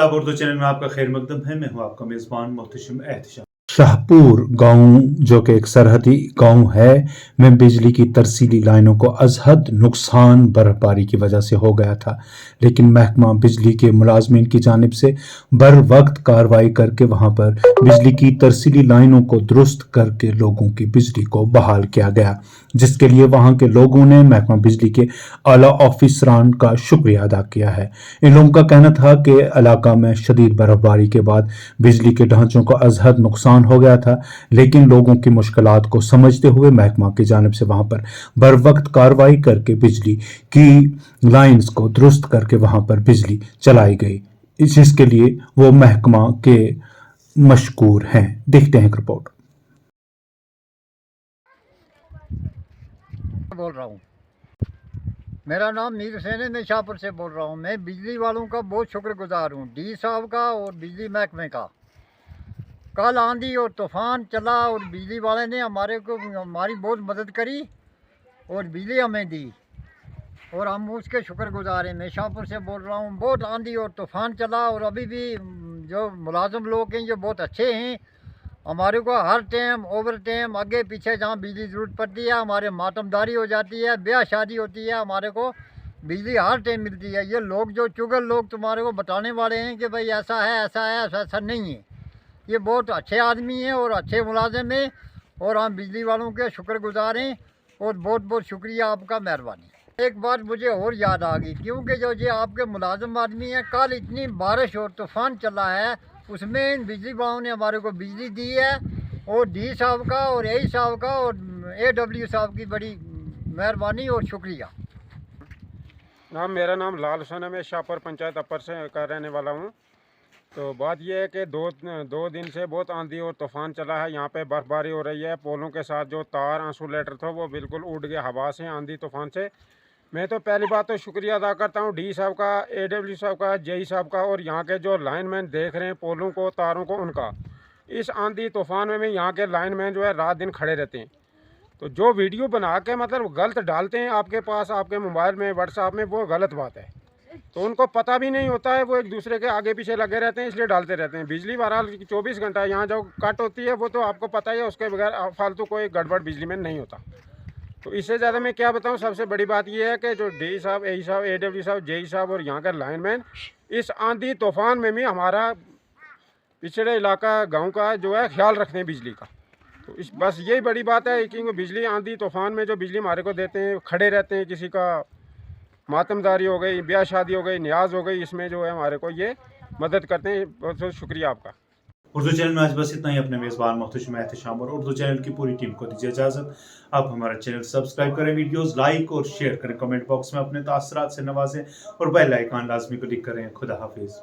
Punjab Urdu channel में आपका खैर मकदम है। मैं हूं आपका मेज़बान मोहतशिम एहतशाम। शाहपुर गांव जो कि एक सरहदी गांव है में बिजली की तरसीली लाइनों को अजहद नुकसान बर्फबारी की वजह से हो गया था, लेकिन महकमा बिजली के मुलाजमीन की जानिब से बर वक्त कार्रवाई करके वहां पर बिजली की तरसीली लाइनों को दुरुस्त करके लोगों की बिजली को बहाल किया गया, जिसके लिए वहां के लोगों ने महकमा बिजली के आला ऑफिसरान का शुक्रिया अदा किया है। इन लोगों का कहना था कि इलाका में शदीद बर्फबारी के बाद बिजली के ढांचों को अजहद नुकसान हो गया था, लेकिन लोगों की मुश्किलात को समझते हुए महकमा की जानिब से वहां पर बर वक्त कार्रवाई करके बिजली की लाइंस को दुरुस्त करके वहां पर बिजली चलाई गई, जिसके लिए वो महकमा के मशकूर हैं। देखते हैं एक रिपोर्ट। बोल रहा हूँ, मेरा नाम मीर हुसैन है, मैं शाहपुर से बोल रहा हूँ। मैं बिजली वालों का बहुत शुक्रगुजार हूँ, डी साहब का और बिजली महकमे का। कल आंधी और तूफ़ान चला और बिजली वाले ने हमारी बहुत मदद करी और बिजली हमें दी और हम उसके शुक्रगुजार हैं। मैं शाहपुर से बोल रहा हूँ। बहुत आंधी और तूफ़ान चला और अभी भी जो मुलाजिम लोग हैं जो बहुत अच्छे हैं। हमारे को हर टाइम ओवर टाइम आगे पीछे जहाँ बिजली ज़रूरत पड़ती है, हमारे मातमदारी हो जाती है, ब्याह शादी होती है, हमारे को बिजली हर टाइम मिलती है। ये लोग जो चुगल लोग तुम्हारे को बताने वाले हैं कि भाई ऐसा है ऐसा है, ऐसा नहीं है। ये बहुत अच्छे आदमी हैं और अच्छे मुलाजिम हैं और हम बिजली वालों के शुक्रगुजार हैं और बहुत बहुत शुक्रिया आपका, मेहरबानी। एक बात मुझे और याद आ गई, क्योंकि जो ये आपके मुलाजिम आदमी हैं, कल इतनी बारिश और तूफ़ान चला है, उसमें बिजली वालों ने हमारे को बिजली दी है और डी साहब का और ए साहब का और AW साहब की बड़ी मेहरबानी और शुक्रिया। मेरा नाम लाल हुसैन है, मैं शाहपुर पंचायत अपर से का रहने वाला हूँ। तो बात यह है कि दो दिन से बहुत आंधी और तूफ़ान चला है। यहाँ पे बर्फ़बारी हो रही है। पोलों के साथ जो तार इंसुलेटर था वो बिल्कुल उड़ गया हवा से, आंधी तूफ़ान से। मैं तो पहली बात तो शुक्रिया अदा करता हूँ डी साहब का, AW साहब का, JE साहब का और यहाँ के जो लाइनमैन देख रहे हैं पोलों को, तारों को, उनका। इस आंधी तूफ़ान में यहाँ के लाइनमैन जो है रात दिन खड़े रहते हैं। तो जो वीडियो बना के मतलब गलत डालते हैं आपके पास, आपके मोबाइल में, व्हाट्सएप में, वो गलत बात है। तो उनको पता भी नहीं होता है, वो एक दूसरे के आगे पीछे लगे रहते हैं, इसलिए डालते रहते हैं। बिजली बहरहाल 24 घंटा यहाँ जो कट होती है वो तो आपको पता ही है, उसके बगैर फालतू कोई गड़बड़ बिजली में नहीं होता। तो इससे ज़्यादा मैं क्या बताऊँ। सबसे बड़ी बात यह है कि जो डी साहब, ए साहब, AW साहब, JE साहब और यहाँ का लाइनमैन इस आंधी तूफ़ान में भी हमारा पिछड़े इलाका गाँव का जो है ख्याल रखते हैं बिजली का। तो इस बस यही बड़ी बात है कि बिजली आंधी तूफ़ान में जो बिजली हमारे को देते हैं, खड़े रहते हैं। किसी का मातमदारी हो गई, ब्याह शादी हो गई, न्याज हो गई, इसमें जो है हमारे को ये मदद करते हैं। बहुत बहुत शुक्रिया आपका। उर्दू चैनल में आज बस इतना ही। अपने मेज़बान मोहतशिम एहतशाम और उर्दू चैनल की पूरी टीम को दीजिए इजाज़त। आप हमारा चैनल सब्सक्राइब करें, वीडियोस लाइक और शेयर करें, कमेंट बॉक्स में अपने तासरात से नवाजें और बेल आइकन लाजमी क्लिक करें। खुदा हाफिज़।